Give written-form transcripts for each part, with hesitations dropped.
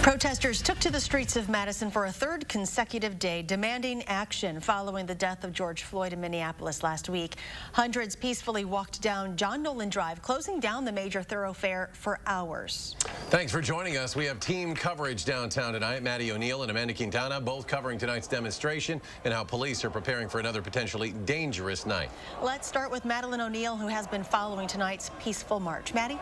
Protesters took to the streets of Madison for a third consecutive day, demanding action following the death of George Floyd in Minneapolis last week. Hundreds peacefully walked down John Nolan Drive, closing down the major thoroughfare for hours. Thanks for joining us. We have team coverage downtown tonight. Maddie O'Neill and Amanda Quintana both covering tonight's demonstration and how police are preparing for another potentially dangerous night. Let's start with Madeline O'Neill, who has been following tonight's peaceful march. Maddie?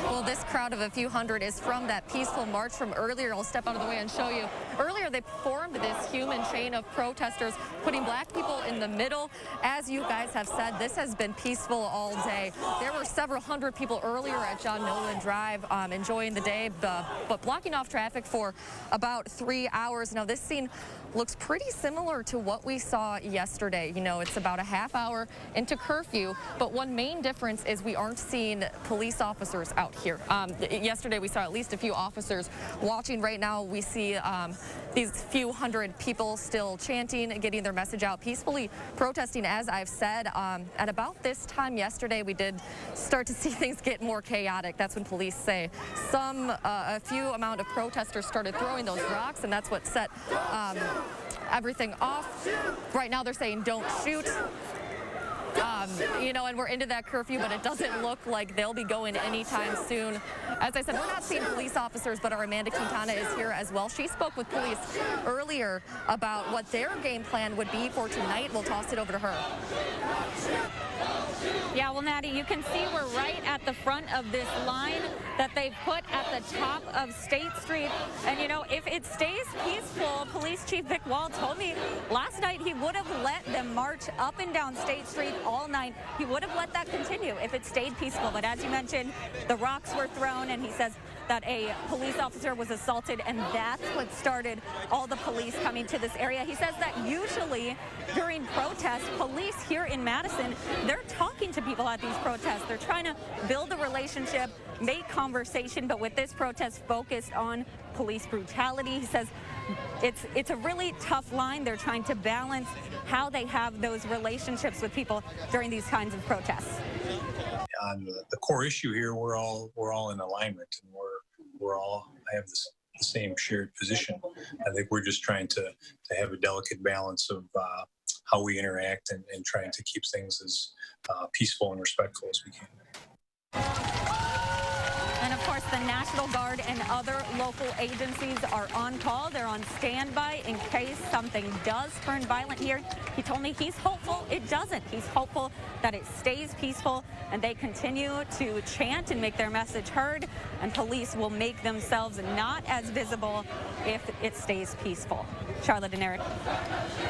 Well, this crowd of a few hundred is from that peaceful march from earlier. I'll step out of the way and show you. Earlier, they formed this human chain of protesters, putting black people in the middle. As you guys have said, this has been peaceful all day. There were several hundred people earlier at John Nolan Drive enjoying the day, but blocking off traffic for about 3 hours. Now, this scene looks pretty similar to what we saw yesterday. You know, it's about a half hour into curfew, but one main difference is we aren't seeing police officers out here. Yesterday, we saw at least a few officers watching. Right now, we see these few hundred people still chanting, getting their message out, peacefully protesting. As I've said, at about this time yesterday, we did start to see things get more chaotic. That's when police say a few amount of protesters started throwing those rocks, and that's what set everything off. Right now, they're saying don't shoot. You know, and we're into that curfew, but it doesn't look like they'll be going anytime soon. As I said, we're not seeing police officers, but our Amanda Quintana is here as well. She spoke with police earlier about what their game plan would be for tonight. We'll toss it over to her. Yeah, well, Maddie, you can see we're right at the front of this line that they've put at the top of State Street. And, you know, if it stays peaceful, Police Chief Vic Wall told me last night he would have let them march up and down State Street all night. He would have let that continue if it stayed peaceful. But as you mentioned, the rocks were thrown, and he says that a police officer was assaulted, and that's what started all the police coming to this area. He says that usually during protests, police here in Madison, they're talking to people at these protests. They're trying to build a relationship, make conversation, but with this protest focused on police brutality, he says it's a really tough line. They're trying to balance how they have those relationships with people during these kinds of protests. On the core issue here, we're all in alignment, and we're all have the same shared position. I think we're just trying to have a delicate balance of how we interact and trying to keep things as peaceful and respectful as we can. And of course, the National Guard and other local agencies are on call. They're on standby in case something does turn violent here. He told me he's hopeful it doesn't. He's hopeful that it stays peaceful and they continue to chant and make their message heard, and police will make themselves not as visible if it stays peaceful. Charlotte and Eric.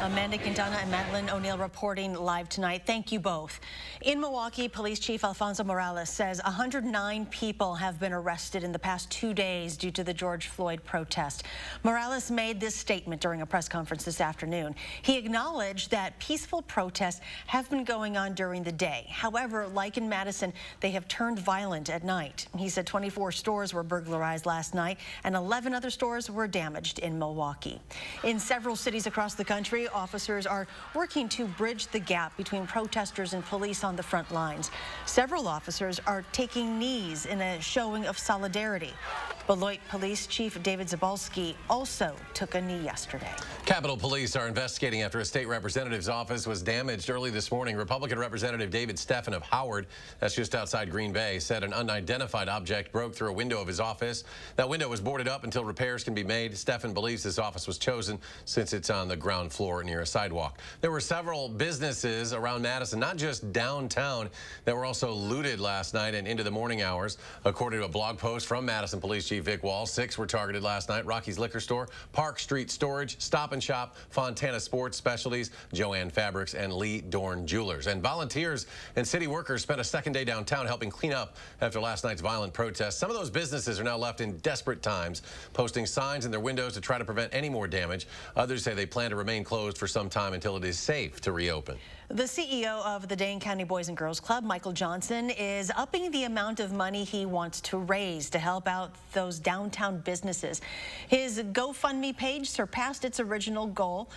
Amanda Quintana and Madeline O'Neill reporting live tonight. Thank you both. In Milwaukee, Police Chief Alfonso Morales says 109 people have been arrested in the past 2 days due to the George Floyd protest. Morales made this statement during a press conference this afternoon. He acknowledged that peaceful protests have been going on during the day. However, like in Madison, they have turned violent at night. He said 24 stores were burglarized last night and 11 other stores were damaged in Milwaukee. In several cities across the country, officers are working to bridge the gap between protesters and police on the front lines. Several officers are taking knees in a showing of solidarity. Beloit Police Chief David Zabalski also took a knee yesterday. Capitol Police are investigating after a state representative's office was damaged early this morning. Republican Representative David Steffen of Howard, that's just outside Green Bay, said an unidentified object broke through a window of his office. That window was boarded up until repairs can be made. Steffen believes his office was chosen since it's on the ground floor near a sidewalk. There were several businesses around Madison, not just downtown, that were also looted last night and into the morning hours. According to a blog post from Madison Police Chief Vic Wall, 6 were targeted last night: Rocky's Liquor Store, Park Street Storage, Stop and Shop, Fontana Sports Specialties, Joanne Fabrics, and Lee Dorn Jewelers. And volunteers and city workers spent a second day downtown helping clean up after last night's violent protests. Some of those businesses are now left in desperate times, posting signs in their windows to try to prevent any more damage. Others say they plan to remain closed for some time until it is safe to reopen. The CEO of the Dane County Boys and Girls Club, Michael Johnson, is upping the amount of money he wants to raise to help out those downtown businesses. His GoFundMe page surpassed its original goal.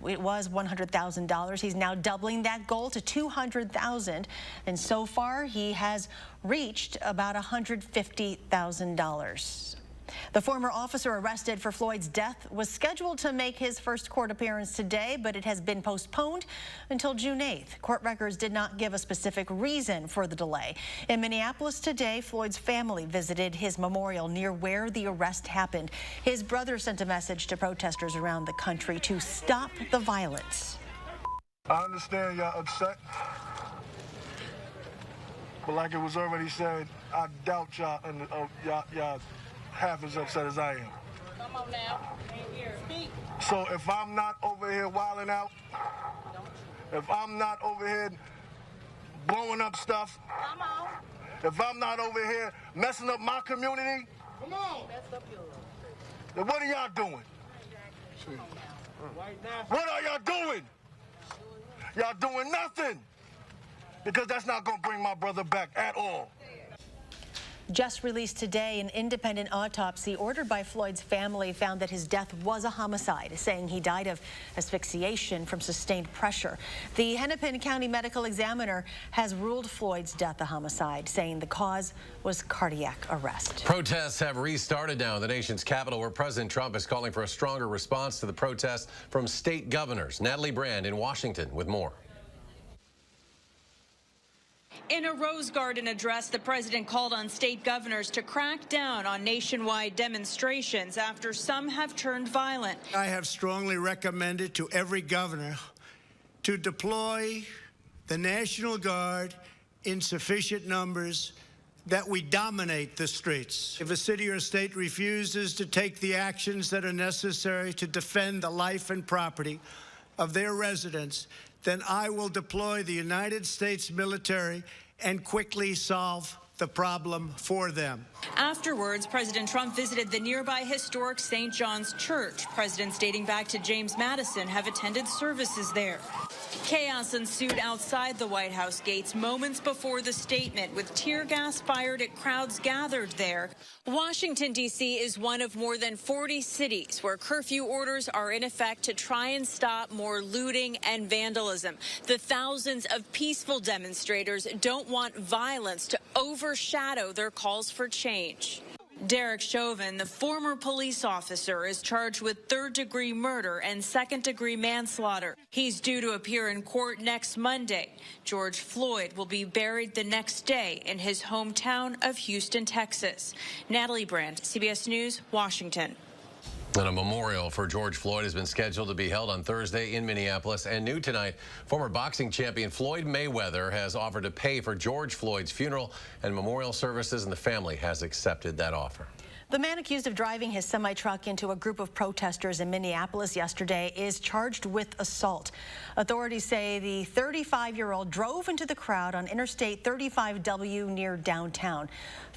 It was $100,000. He's now doubling that goal to $200,000, and so far he has reached about $150,000. The former officer arrested for Floyd's death was scheduled to make his first court appearance today, but it has been postponed until June 8th. Court records did not give a specific reason for the delay. In Minneapolis today, Floyd's family visited his memorial near where the arrest happened. His brother sent a message to protesters around the country to stop the violence. I understand y'all upset, but like it was already said, I doubt y'all half as upset as I am. Come on now. Speak. So if I'm not over here wilding out, if I'm not over here blowing up stuff, come on. if I'm not over here messing up my community, Come on. Mess up yours. then what are y'all doing? What are y'all doing? Y'all doing nothing. Because that's not going to bring my brother back at all. Just released today, an independent autopsy ordered by Floyd's family found that his death was a homicide, saying he died of asphyxiation from sustained pressure. The Hennepin County Medical Examiner has ruled Floyd's death a homicide, saying the cause was cardiac arrest. Protests have restarted now in the nation's capital, where President Trump is calling for a stronger response to the protests from state governors. Natalie Brand in Washington with more. In a Rose Garden address, the president called on state governors to crack down on nationwide demonstrations after some have turned violent. I have strongly recommended to every governor to deploy the National Guard in sufficient numbers that we dominate the streets. If a city or state refuses to take the actions that are necessary to defend the life and property of their residents, then I will deploy the United States military and quickly solve the problem for them. Afterwards, President Trump visited the nearby historic St. John's Church. Presidents dating back to James Madison have attended services there. Chaos ensued outside the White House gates moments before the statement, with tear gas fired at crowds gathered there. Washington, D.C. is one of more than 40 cities where curfew orders are in effect to try and stop more looting and vandalism. The thousands of peaceful demonstrators don't want violence to overshadow their calls for change. Derek Chauvin, the former police officer, is charged with third-degree murder and second-degree manslaughter. He's due to appear in court next Monday. George Floyd will be buried the next day in his hometown of Houston, Texas. Natalie Brand, CBS News, Washington. And a memorial for George Floyd has been scheduled to be held on Thursday in Minneapolis. And new tonight, former boxing champion Floyd Mayweather has offered to pay for George Floyd's funeral and memorial services, and the family has accepted that offer. The man accused of driving his semi-truck into a group of protesters in Minneapolis yesterday is charged with assault. Authorities say the 35-year-old drove into the crowd on Interstate 35W near downtown.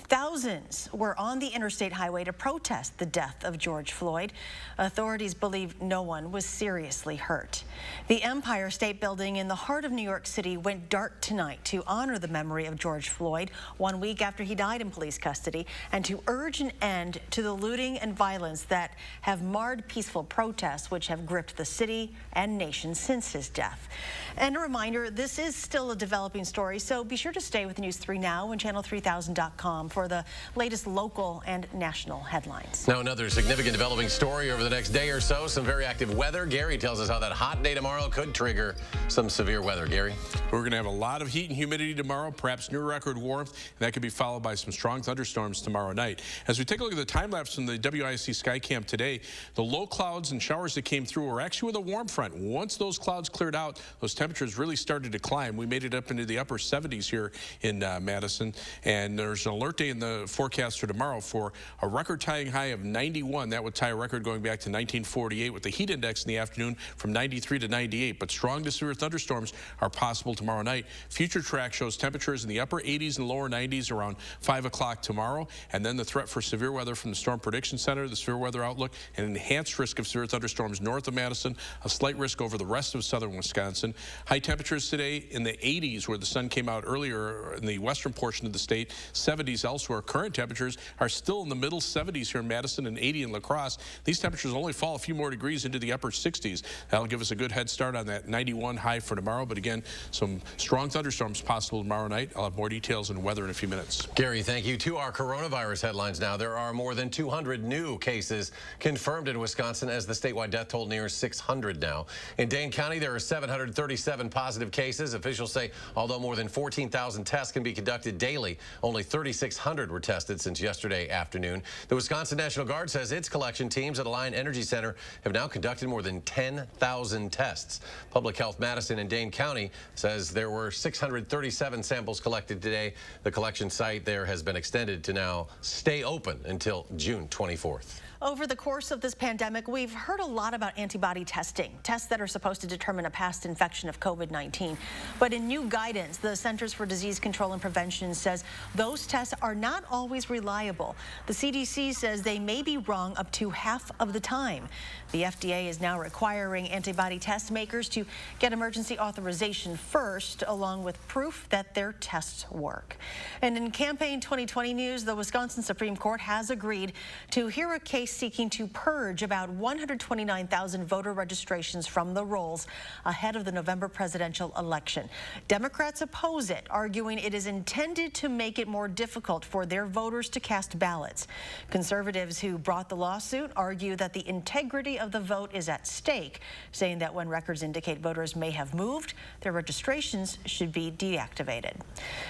Thousands were on the interstate highway to protest the death of George Floyd. Authorities believe no one was seriously hurt. The Empire State Building in the heart of New York City went dark tonight to honor the memory of George Floyd 1 week after he died in police custody, and to urge an end to the looting and violence that have marred peaceful protests which have gripped the city and nation since his death. And a reminder, this is still a developing story, so be sure to stay with News 3 Now and channel3000.com for the latest local and national headlines. Now, another significant developing story over the next day or so. Some very active weather. Gary tells us how that hot day tomorrow could trigger some severe weather. Gary? We're going to have a lot of heat and humidity tomorrow, perhaps near record warmth, and that could be followed by some strong thunderstorms tomorrow night. As we take a look at the time lapse from the WIC Skycam today, the low clouds and showers that came through were actually with a warm front. Once those clouds cleared out, those temperatures really started to climb. We made it up into the upper 70s here in Madison, and there's an alert day in the forecast for tomorrow for a record-tying high of 91. That would tie a record going back to 1948, with the heat index in the afternoon from 93 to 98. But strong to severe thunderstorms are possible tomorrow night. Future track shows temperatures in the upper 80s and lower 90s around 5 o'clock tomorrow, and then the threat for severe weather weather from the Storm Prediction Center, the Severe Weather Outlook, an enhanced risk of severe thunderstorms north of Madison, a slight risk over the rest of southern Wisconsin. High temperatures today in the 80s where the sun came out earlier in the western portion of the state, 70s elsewhere. Current temperatures are still in the middle 70s here in Madison and 80 in La Crosse. These temperatures only fall a few more degrees into the upper 60s. That'll give us a good head start on that 91 high for tomorrow. But again, some strong thunderstorms possible tomorrow night. I'll have more details and weather in a few minutes. Gary, thank you. To our coronavirus headlines now. There are more than 200 new cases confirmed in Wisconsin as the statewide death toll nears 600 now. In Dane County, there are 737 positive cases. Officials say although more than 14,000 tests can be conducted daily, only 3,600 were tested since yesterday afternoon. The Wisconsin National Guard says its collection teams at Alliant Energy Center have now conducted more than 10,000 tests. Public Health Madison and Dane County says there were 637 samples collected today. The collection site there has been extended to now stay open until June 24th. Over the course of this pandemic, we've heard a lot about antibody testing, tests that are supposed to determine a past infection of COVID-19. But in new guidance, the Centers for Disease Control and Prevention says those tests are not always reliable. The CDC says they may be wrong up to half of the time. The FDA is now requiring antibody test makers to get emergency authorization first, along with proof that their tests work. And in campaign 2020 news, the Wisconsin Supreme Court has agreed to hear a case seeking to purge about 129,000 voter registrations from the rolls ahead of the November presidential election. Democrats oppose it, arguing it is intended to make it more difficult for their voters to cast ballots. Conservatives who brought the lawsuit argue that the integrity of the vote is at stake, saying that when records indicate voters may have moved, their registrations should be deactivated.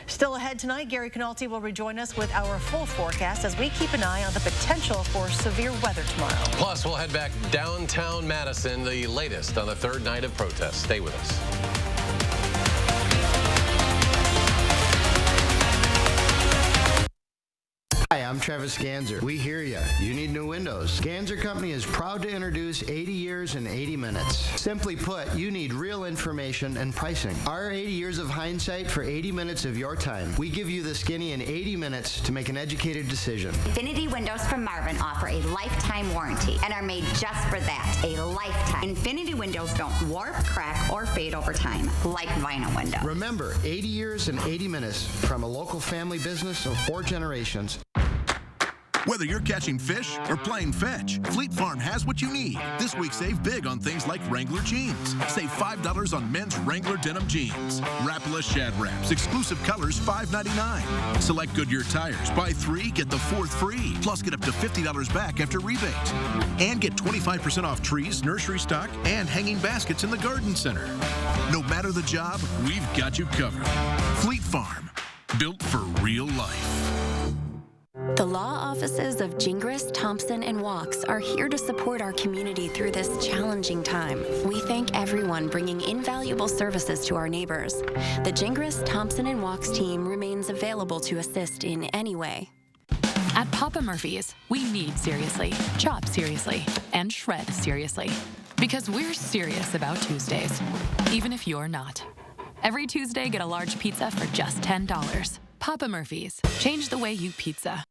Still ahead tonight, Gary Canalti will rejoin us with our full forecast as we keep an eye on the potential for severe weather tomorrow. Plus, we'll head back downtown Madison, the latest on the third night of protests. Stay with us. Hi, I'm Travis Ganser. We hear ya. You need new windows. Ganser Company is proud to introduce 80 years in 80 minutes. Simply put, you need real information and pricing. Our 80 years of hindsight for 80 minutes of your time. We give you the skinny in 80 minutes to make an educated decision. Infinity Windows from Marvin offer a lifetime warranty and are made just for that, a lifetime. Infinity Windows don't warp, crack, or fade over time, like vinyl windows. Remember, 80 years and 80 minutes from a local family business of 4 generations. Whether you're catching fish or playing fetch, Fleet Farm has what you need. This week, save big on things like Wrangler jeans. Save $5 on men's Wrangler denim jeans. Rapala Shad Wraps, exclusive colors, $5.99. Select Goodyear tires. Buy 3, get the 4th free. Plus, get up to $50 back after rebate. And get 25% off trees, nursery stock, and hanging baskets in the garden center. No matter the job, we've got you covered. Fleet Farm, built for real life. The law offices of Gingras, Thompson, and Walks are here to support our community through this challenging time. We thank everyone bringing invaluable services to our neighbors. The Gingras, Thompson, and Walks team remains available to assist in any way. At Papa Murphy's, we knead seriously, chop seriously, and shred seriously. Because we're serious about Tuesdays, even if you're not. Every Tuesday, get a large pizza for just $10. Papa Murphy's. Change the way you pizza.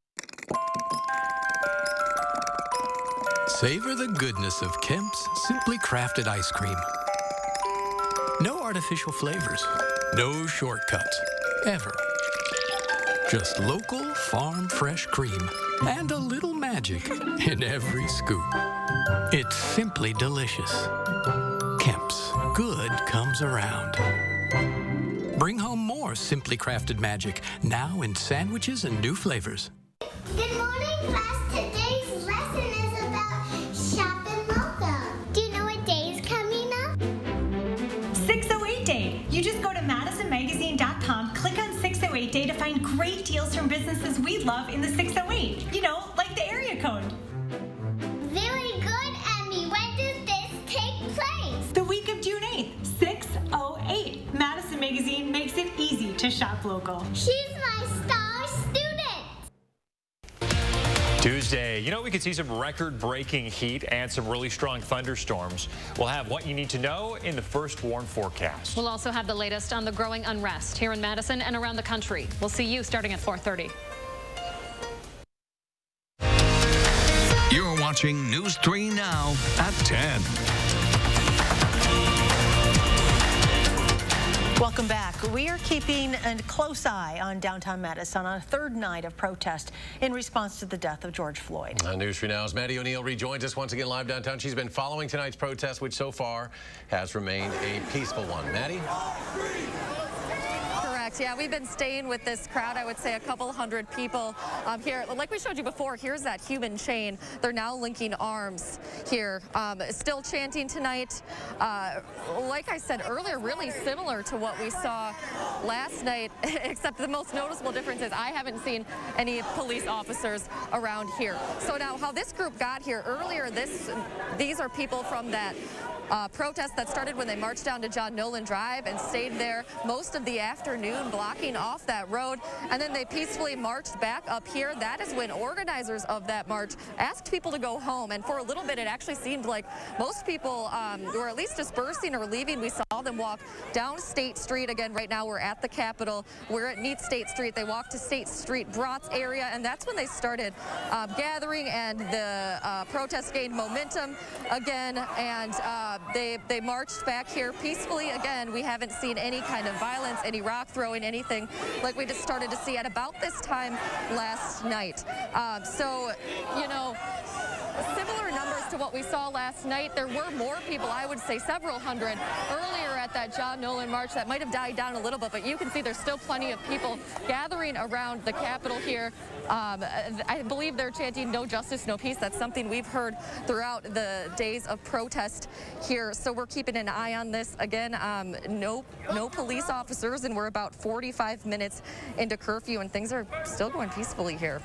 Savor the goodness of Kemp's Simply Crafted ice cream. No artificial flavors, no shortcuts, ever. Just local farm fresh cream and a little magic in every scoop. It's simply delicious. Kemp's, good comes around. Bring home more Simply Crafted magic, now in sandwiches and new flavors. Good morning, class. Today's lesson is about shop and local. Do you know what day is coming up? 608 Day. You just go to MadisonMagazine.com, click on 608 Day to find great deals from businesses we love in the 608. You know, like the area code. Very good, Emmy. When does this take place? The week of June 8th, 608. Madison Magazine makes it easy to shop local. She's my star student. Tuesday, you know, we could see some record-breaking heat and some really strong thunderstorms. We'll have what you need to know in the first warn forecast. We'll also have the latest on the growing unrest here in Madison and around the country. We'll see you starting at 4:30. watching News 3 Now at 10. Welcome back. We are keeping a close eye on downtown Madison on a third night of protest in response to the death of George Floyd. On News 3 Now's Maddie O'Neill rejoins us once again live downtown. She's been following tonight's protest, which so far has remained a peaceful one. Maddie? Yeah, we've been staying with this crowd, I would say a couple hundred people here. Like we showed you before, here's that human chain. They're now linking arms here. Still chanting tonight. Like I said earlier, really similar to what we saw last night, except the most noticeable difference is I haven't seen any police officers around here. So now how this group got here earlier, these are people from that protest that started when they marched down to John Nolan Drive and stayed there most of the afternoon, blocking off that road, and then they peacefully marched back up here. That is when organizers of that march asked people to go home, and for a little bit it actually seemed like most people were at least dispersing or leaving. We saw them walk down State Street. Again, right now we're at the Capitol. We're at Meet State Street. They walked to State Street Bratz area, and that's when they started gathering, and the protest gained momentum again, and they marched back here peacefully. Again, we haven't seen any kind of violence, any rock throwing, anything like we just started to see at about this time last night. So, you know, similar numbers to what we saw last night. There were more people, I would say several hundred, earlier at that John Nolan march. That might have died down a little bit, but you can see there's still plenty of people gathering around the Capitol here. I believe they're chanting "No justice, no peace." That's something we've heard throughout the days of protest here. So we're keeping an eye on this. Again, no police officers, and we're about 45 minutes into curfew, and things are still going peacefully here.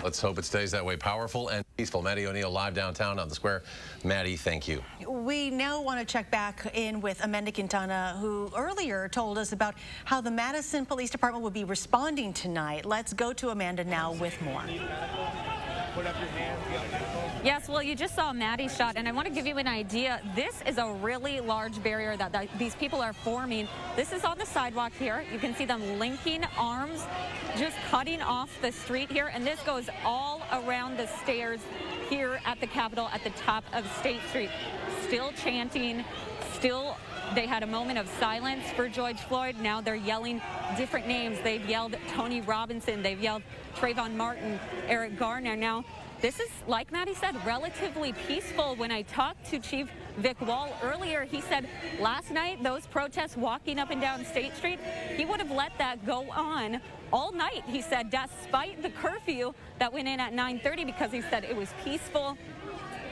Let's hope it stays that way. Powerful and peaceful. Maddie O'Neill live downtown on the square. Maddie, thank you. We now want to check back in with Amanda Quintana, who earlier told us about how the Madison Police Department will be responding tonight. Let's go to Amanda now with more. Yes, well, you just saw Maddie's shot, and I want to give you an idea. This is a really large barrier that these people are forming. This is on the sidewalk here. You can see them linking arms, just cutting off the street here, and this goes all around the stairs here at the Capitol at the top of State Street. Still chanting, still. They had a moment of silence for George Floyd. Now they're yelling different names. They've yelled Tony Robinson. They've yelled Trayvon Martin, Eric Garner. Now, this is, like Maddie said, relatively peaceful. When I talked to Chief Vic Wall earlier, he said last night, those protests walking up and down State Street, he would have let that go on all night, he said, despite the curfew that went in at 9:30, because he said it was peaceful.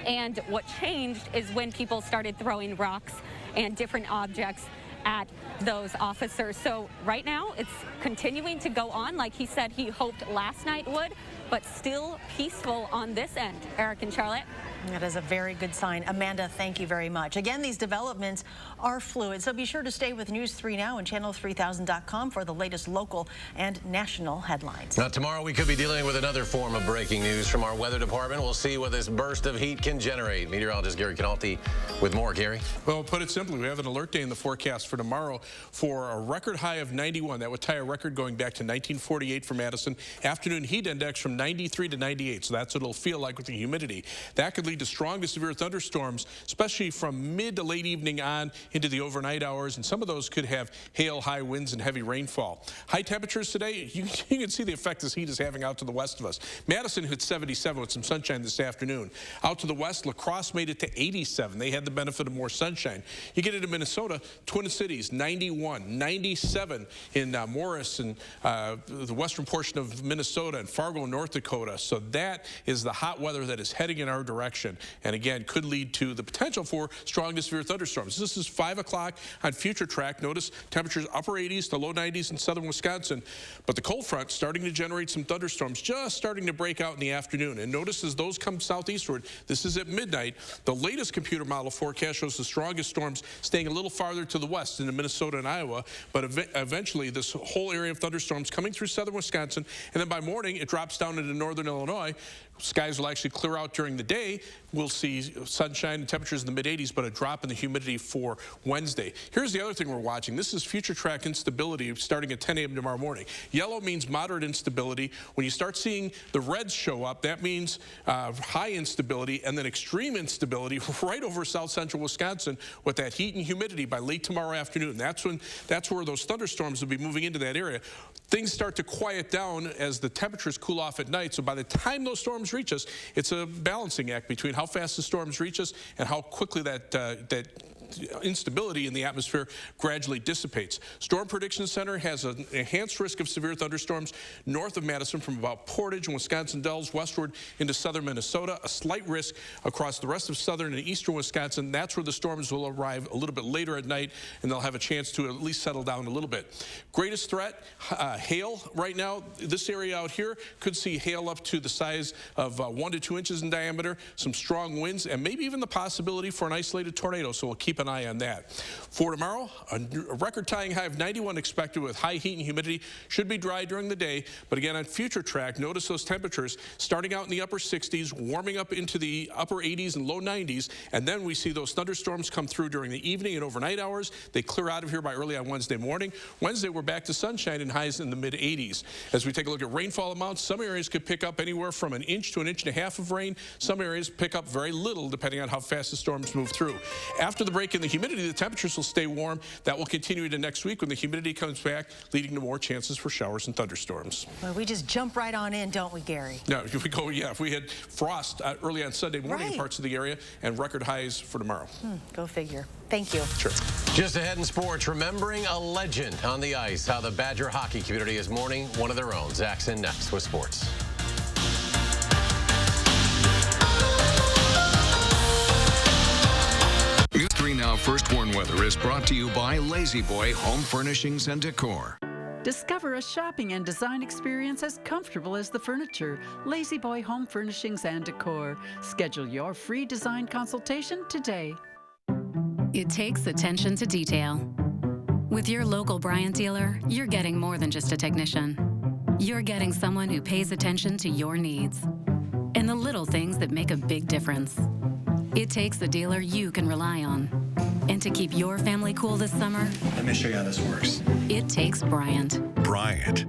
And what changed is when people started throwing rocks and different objects at those officers. So right now it's continuing to go on like he said he hoped last night would, but still peaceful on this end. Eric and Charlotte. That is a very good sign. Amanda, thank you very much. Again, these developments are fluid, so be sure to stay with News 3 Now and channel3000.com for the latest local and national headlines. Now, tomorrow we could be dealing with another form of breaking news from our weather department. We'll see what this burst of heat can generate. Meteorologist Gary Canalti with more. Gary? Well, put it simply, we have an alert day in the forecast for tomorrow for a record high of 91. That would tie a record going back to 1948 for Madison. Afternoon heat index from 93 to 98, so that's what it'll feel like with the humidity. That could lead to strong to severe thunderstorms, especially from mid to late evening on into the overnight hours, and some of those could have hail, high winds, and heavy rainfall. High temperatures today, you can see the effect this heat is having out to the west of us. Madison hit 77 with some sunshine this afternoon. Out to the west, La Crosse made it to 87. They had the benefit of more sunshine. You get into Minnesota, Twin Cities, 91, 97 in Morris and the western portion of Minnesota and Fargo, North Dakota. So that is the hot weather that is heading in our direction, and again could lead to the potential for strong to severe thunderstorms. This is 5 o'clock on Future Track. Notice temperatures upper 80s to low 90s in southern Wisconsin, but the cold front starting to generate some thunderstorms, just starting to break out in the afternoon. And notice as those come southeastward, this is at midnight, the latest computer model forecast shows the strongest storms staying a little farther to the west into Minnesota and Iowa, but eventually this whole area of thunderstorms coming through southern Wisconsin, and then by morning it drops down into northern Illinois. Skies will actually clear out during the day. We'll see sunshine and temperatures in the mid-80s, but a drop in the humidity for Wednesday. Here's the other thing we're watching. This is future track instability starting at 10 a.m. tomorrow morning. Yellow means moderate instability. When you start seeing the reds show up, that means high instability and then extreme instability right over south central Wisconsin with that heat and humidity by late tomorrow afternoon. That's where those thunderstorms will be moving into that area. Things start to quiet down as the temperatures cool off at night. So by the time those storms reach us, it's a balancing act between how fast the storms reach us and how quickly that instability in the atmosphere gradually dissipates. Storm Prediction Center has an enhanced risk of severe thunderstorms north of Madison from about Portage and Wisconsin Dells westward into southern Minnesota, a slight risk across the rest of southern and eastern Wisconsin. That's where the storms will arrive a little bit later at night, and they'll have a chance to at least settle down a little bit. Greatest threat, hail right now. This area out here could see hail up to the size of 1 to 2 inches in diameter, some strong winds, and maybe even the possibility for an isolated tornado, so we'll keep an eye on that. For tomorrow, a record-tying high of 91 expected with high heat and humidity. Should be dry during the day, but again on future track, notice those temperatures starting out in the upper 60s, warming up into the upper 80s and low 90s, and then we see those thunderstorms come through during the evening and overnight hours. They clear out of here by early on Wednesday morning. Wednesday, we're back to sunshine and highs in the mid-80s. As we take a look at rainfall amounts, some areas could pick up anywhere from 1 inch to 1.5 inches of rain. Some areas pick up very little depending on how fast the storms move through. After the break in the humidity, the temperatures will stay warm. That will continue into next week when the humidity comes back, leading to more chances for showers and thunderstorms. Well, we just jump right on in, don't we, Gary? No, if we go, yeah, if we had frost early on Sunday morning in parts of the area and record highs for tomorrow. Go figure. Thank you. Sure. Just ahead in sports, remembering a legend on the ice, how the Badger hockey community is mourning one of their own. Zach's in next with sports. News 3 Now First Warn Weather is brought to you by Lazy Boy Home Furnishings and Decor. Discover a shopping and design experience as comfortable as the furniture. Lazy Boy Home Furnishings and Decor. Schedule your free design consultation today. It takes attention to detail. With your local Bryant dealer, you're getting more than just a technician. You're getting someone who pays attention to your needs and the little things that make a big difference. It takes a dealer you can rely on. And to keep your family cool this summer, let me show you how this works. It takes Bryant. Bryant.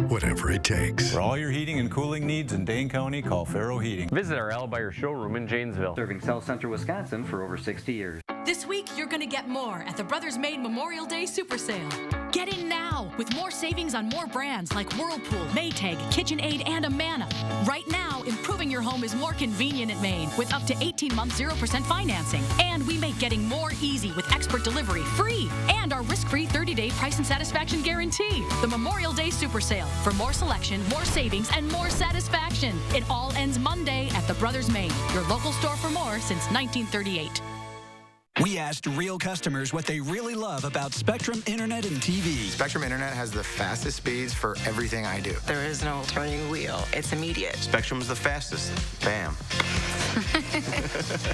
Whatever it takes. For all your heating and cooling needs in Dane County, call Faro Heating. Visit our Al-Buyer showroom in Janesville. Serving South Central Wisconsin for over 60 years. This week, you're going to get more at the Brothers Made Memorial Day Super Sale. Get in now with more savings on more brands like Whirlpool, Maytag, KitchenAid, and Amana. Right now, improving your home is more convenient at Maine with up to 18-month 0% financing. And we make getting more easy with expert delivery free and our risk-free 30-day price and satisfaction guarantee. The Memorial Day Super Sale for more selection, more savings, and more satisfaction. It all ends Monday at the Brothers Made, your local store for more since 1938. We asked real customers what they really love about Spectrum Internet and TV. Spectrum Internet has the fastest speeds for everything I do. There is no turning wheel. It's immediate. Spectrum's the fastest. Bam.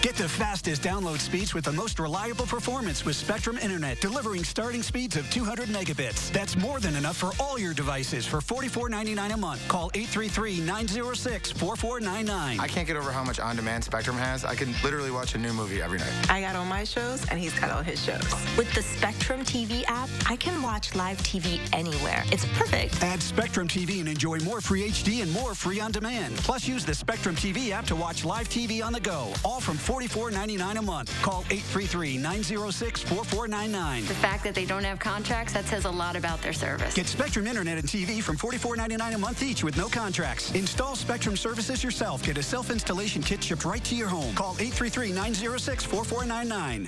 Get the fastest download speeds with the most reliable performance with Spectrum Internet, delivering starting speeds of 200 megabits. That's more than enough for all your devices for $44.99 a month. Call 833-906-4499. I can't get over how much on-demand Spectrum has. I can literally watch a new movie every night. I got all my shows, and he's got all his shows. With the Spectrum TV app, I can watch live TV anywhere. It's perfect. Add Spectrum TV and enjoy more free HD and more free on demand. Plus, use the Spectrum TV app to watch live TV on the go. All from $44.99 a month. Call 833-906-4499. The fact that they don't have contracts, that says a lot about their service. Get Spectrum Internet and TV from $44.99 a month each with no contracts. Install Spectrum services yourself. Get a self-installation kit shipped right to your home. Call 833-906-4499.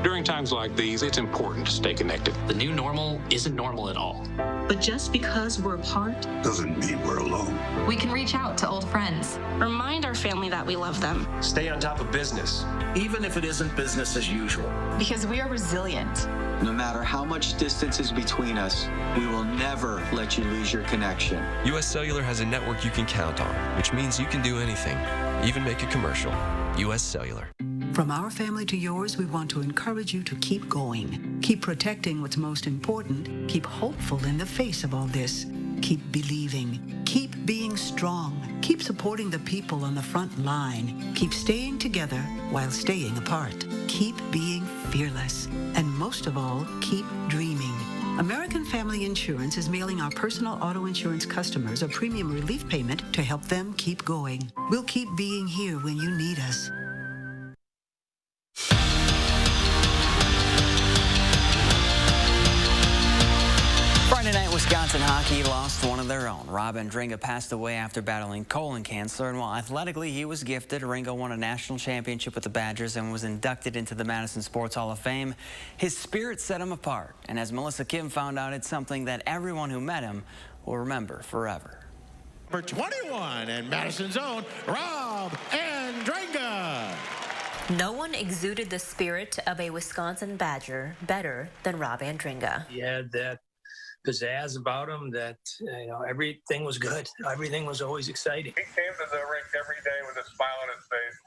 During times like these, it's important to stay connected. The new normal isn't normal at all. But just because we're apart doesn't mean we're alone. We can reach out to old friends. Remind our family that we love them. Stay on top of business. Even if it isn't business as usual. Because we are resilient. No matter how much distance is between us, we will never let you lose your connection. U.S. Cellular has a network you can count on, which means you can do anything, even make a commercial. U.S. Cellular. From our family to yours, we want to encourage you to keep going. Keep protecting what's most important. Keep hopeful in the face of all this. keep believing. Keep being strong. Keep supporting the people on the front line. Keep staying together while staying apart. Keep being fearless. And most of all, keep dreaming. American Family Insurance is mailing our personal auto insurance customers a premium relief payment to help them keep going. We'll keep being here when you need us. Friday night, Wisconsin hockey lost one of their own. Rob Andringa passed away after battling colon cancer, and while athletically he was gifted, Ringo won a national championship with the Badgers and was inducted into the Madison Sports Hall of Fame. His spirit set him apart, and as Melissa Kim found out, it's something that everyone who met him will remember forever. Number 21 and Madison's own Rob Andringa. No one exuded the spirit of a Wisconsin Badger better than Rob Andringa. He had that pizzazz about him that, everything was good. Everything was always exciting. He came to the rink every day with a smile on his face.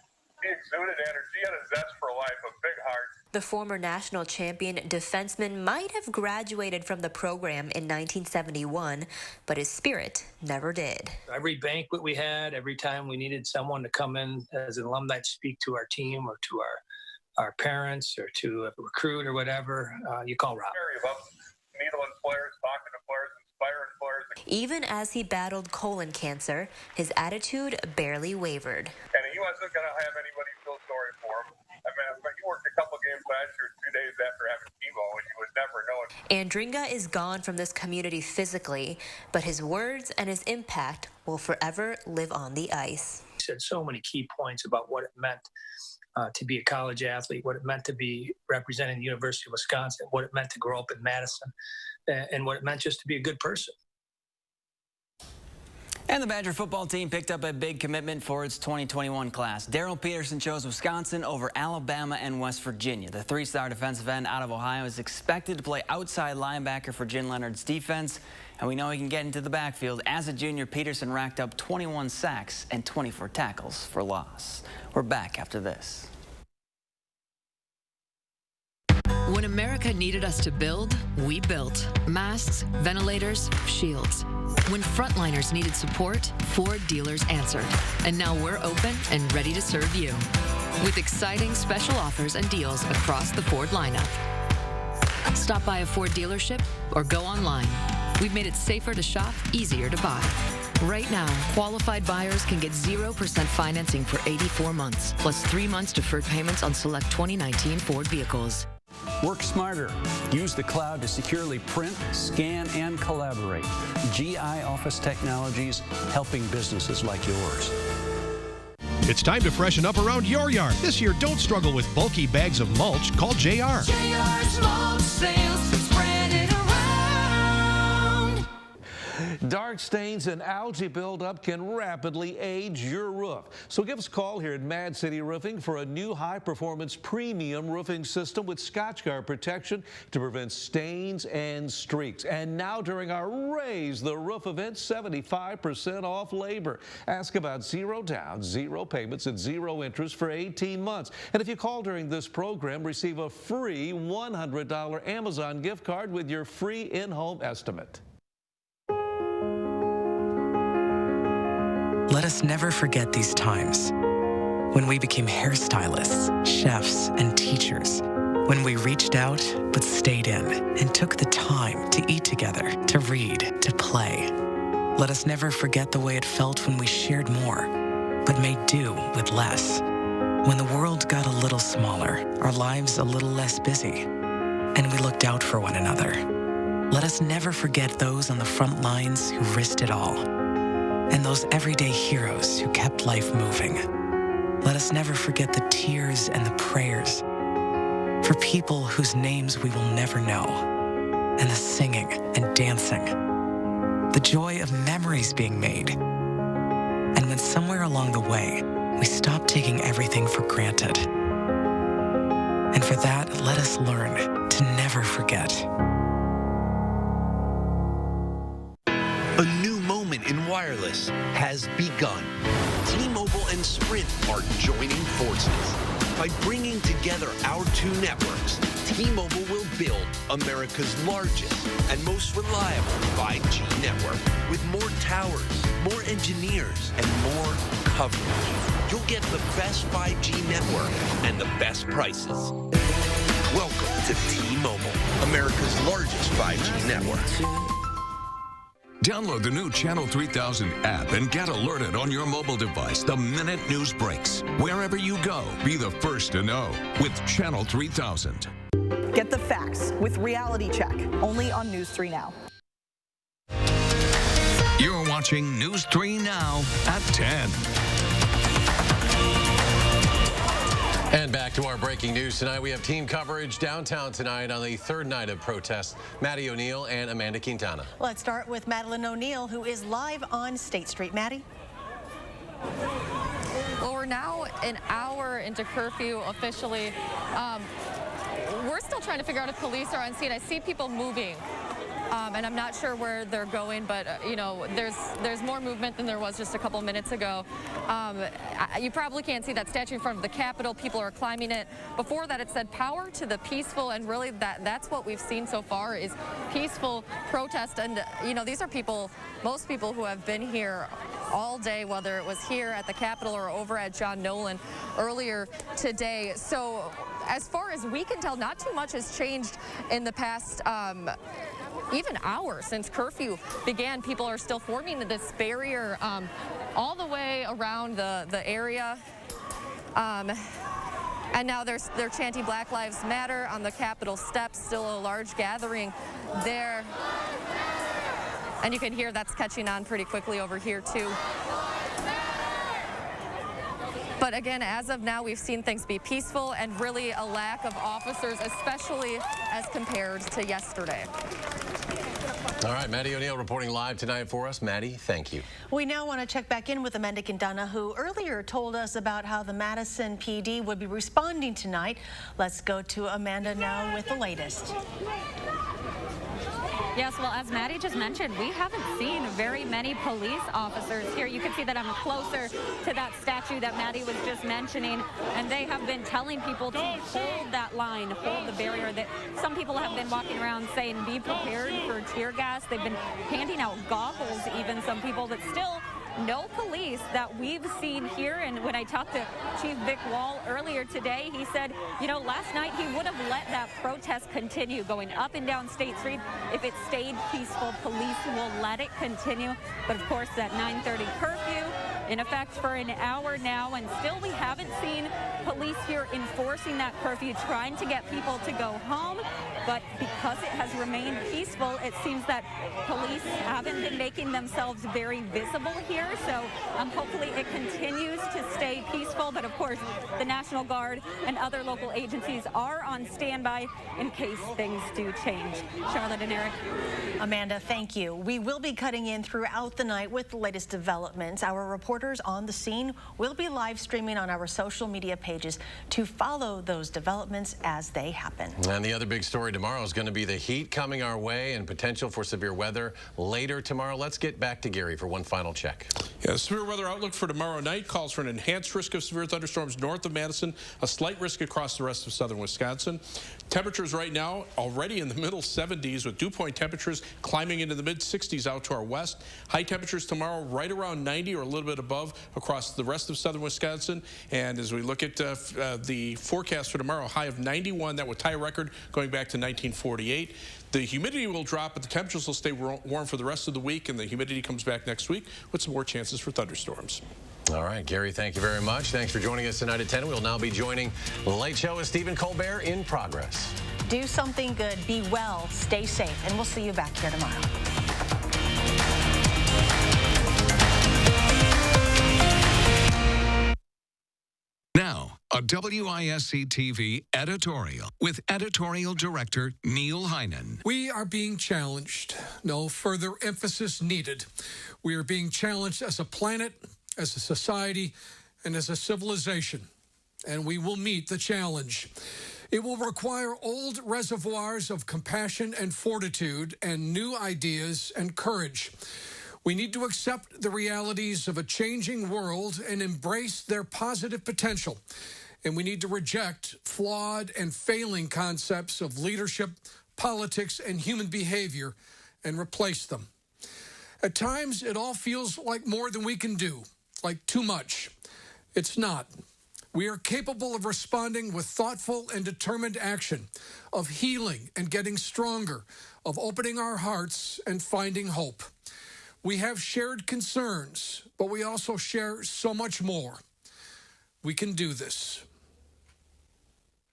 He exuded energy. He had a zest for life, a big heart. The former national champion defenseman might have graduated from the program in 1971, but his spirit never did. Every banquet we had, every time we needed someone to come in as an alumni to speak to our team or to our parents or to a recruit or whatever, you call Rob. Needling players, talking to players, inspiring players. Even as he battled colon cancer, his attitude barely wavered. And he wasn't going to have anybody feel sorry for him. I mean, he worked a couple games last year, 2 days after having chemo, and you would never know it. Andringa is gone from this community physically, but his words and his impact will forever live on the ice. He said so many key points about what it meant to be a college athlete, what it meant to be representing the University of Wisconsin, what it meant to grow up in Madison, and what it meant just to be a good person. And the Badger football team picked up a big commitment for its 2021 class. Daryl Peterson chose Wisconsin over Alabama and West Virginia. The three-star defensive end out of Ohio is expected to play outside linebacker for Jim Leonard's defense, and we know he can get into the backfield. As a junior, Peterson racked up 21 sacks and 24 tackles for loss. We're back after this. When America needed us to build, we built. Masks, ventilators, shields. When frontliners needed support, Ford dealers answered. And now we're open and ready to serve you. With exciting special offers and deals across the Ford lineup. Stop by a Ford dealership or go online. We've made it safer to shop, easier to buy. Right now, qualified buyers can get 0% financing for 84 months, plus 3 months deferred payments on select 2019 Ford vehicles. Work smarter. Use the cloud to securely print, scan, and collaborate. GI Office Technologies, helping businesses like yours. It's time to freshen up around your yard. This year, don't struggle with bulky bags of mulch. Call JR. JR's mulch sales, spread it around. Dark stains and algae buildup can rapidly age your roof. So give us a call here at Mad City Roofing for a new high-performance premium roofing system with Scotchguard protection to prevent stains and streaks. And now during our Raise the Roof event, 75% off labor. Ask about 0 down, 0 payments, and 0 interest for 18 months. And if you call during this program, receive a free $100 Amazon gift card with your free in-home estimate. Let us never forget these times when we became hairstylists, chefs, and teachers, when we reached out but stayed in and took the time to eat together, to read, to play. Let us never forget the way it felt when we shared more but made do with less, when the world got a little smaller, our lives a little less busy, and we looked out for one another. Let us never forget those on the front lines who risked it all, and those everyday heroes who kept life moving. Let us never forget the tears and the prayers for people whose names we will never know, and the singing and dancing, the joy of memories being made. And when somewhere along the way, we stopped taking everything for granted. And for that, let us learn to never forget. A new moment in wireless has begun. T-Mobile and Sprint are joining forces. By bringing together our two networks, T-Mobile will build America's largest and most reliable 5G network with more towers, more engineers, and more coverage. You'll get the best 5G network and the best prices. Welcome to T-Mobile, America's largest 5G network. Download the new Channel 3000 app and get alerted on your mobile device the minute news breaks. Wherever you go, be the first to know with Channel 3000. Get the facts with Reality Check, only on News 3 Now. You're watching News 3 Now at 10. And back to our breaking news tonight. We have team coverage downtown tonight on the third night of protests. Maddie O'Neill and Amanda Quintana. Let's start with Madeline O'Neill, who is live on State Street. Maddie? Well, we're now an hour into curfew officially. We're still trying to figure out if police are on scene. I see people moving. And I'm not sure where they're going, but you know, there's more movement than there was just a couple minutes ago. You probably can't see that statue in front of the Capitol. People are climbing it. Before that, it said "Power to the peaceful," and really that's what we've seen so far is peaceful protest. And you know, these are people, most people who have been here all day, whether it was here at the Capitol or over at John Nolan earlier today. So as far as we can tell, not too much has changed in the past even hours since curfew began. People are still forming this barrier all the way around the area. And now they're chanting Black Lives Matter on the Capitol steps, still a large gathering there. And you can hear that's catching on pretty quickly over here too. But again, as of now, we've seen things be peaceful and really a lack of officers, especially as compared to yesterday. All right, Maddie O'Neill reporting live tonight for us. Maddie, thank you. We now want to check back in with Amanda Quintana, who earlier told us about how the Madison PD would be responding tonight. Let's go to Amanda now with the latest. Yes, well, as Maddie just mentioned, we haven't seen very many police officers here. You can see that I'm closer to that statue that Maddie was just mentioning, and they have been telling people to hold that line, hold the barrier. That some people have been walking around saying, be prepared for tear gas. They've been handing out goggles, even some people, but still no police that we've seen here. And when I talked to Chief Vic Wall earlier today, he said, you know, last night he would have let that protest continue going up and down State Street. If it stayed peaceful, police will let it continue. But of course, that 9:30 curfew in effect for an hour now, and still we haven't seen police here enforcing that curfew, trying to get people to go home. But because it has remained peaceful, it seems that police haven't been making themselves very visible here. So hopefully it continues to stay peaceful. But of course, the National Guard and other local agencies are on standby in case things do change. Charlotte and Eric. Amanda, thank you. We will be cutting in throughout the night with the latest developments. Our reporters on the scene will be live streaming on our social media pages to follow those developments as they happen. And the other big story tomorrow is going to be the heat coming our way and potential for severe weather later tomorrow. Let's get back to Gary for one final check. Yeah, the severe weather outlook for tomorrow night calls for an enhanced risk of severe thunderstorms north of Madison, a slight risk across the rest of southern Wisconsin. Temperatures right now already in the middle 70s with dew point temperatures climbing into the mid 60s out to our west. High temperatures tomorrow right around 90 or a little bit above across the rest of southern Wisconsin. And as we look at the forecast for tomorrow, a high of 91, that would tie a record going back to 1948. The humidity will drop, but the temperatures will stay warm for the rest of the week, and the humidity comes back next week with some more chances for thunderstorms. All right, Gary, thank you very much. Thanks for joining us tonight at 10. We'll now be joining The Late Show with Stephen Colbert in progress. Do something good, be well, stay safe, and we'll see you back here tomorrow. Now, a WISC-TV editorial with editorial director Neil Heinen. We are being challenged. No further emphasis needed. We are being challenged as a planet, as a society, and as a civilization. And we will meet the challenge. It will require old reservoirs of compassion and fortitude and new ideas and courage. We need to accept the realities of a changing world and embrace their positive potential. and we need to reject flawed and failing concepts of leadership, politics, and human behavior and replace them. At times, it all feels like more than we can do, like too much. It's not. We are capable of responding with thoughtful and determined action, of healing and getting stronger, of opening our hearts and finding hope. We have shared concerns, but we also share so much more. We can do this.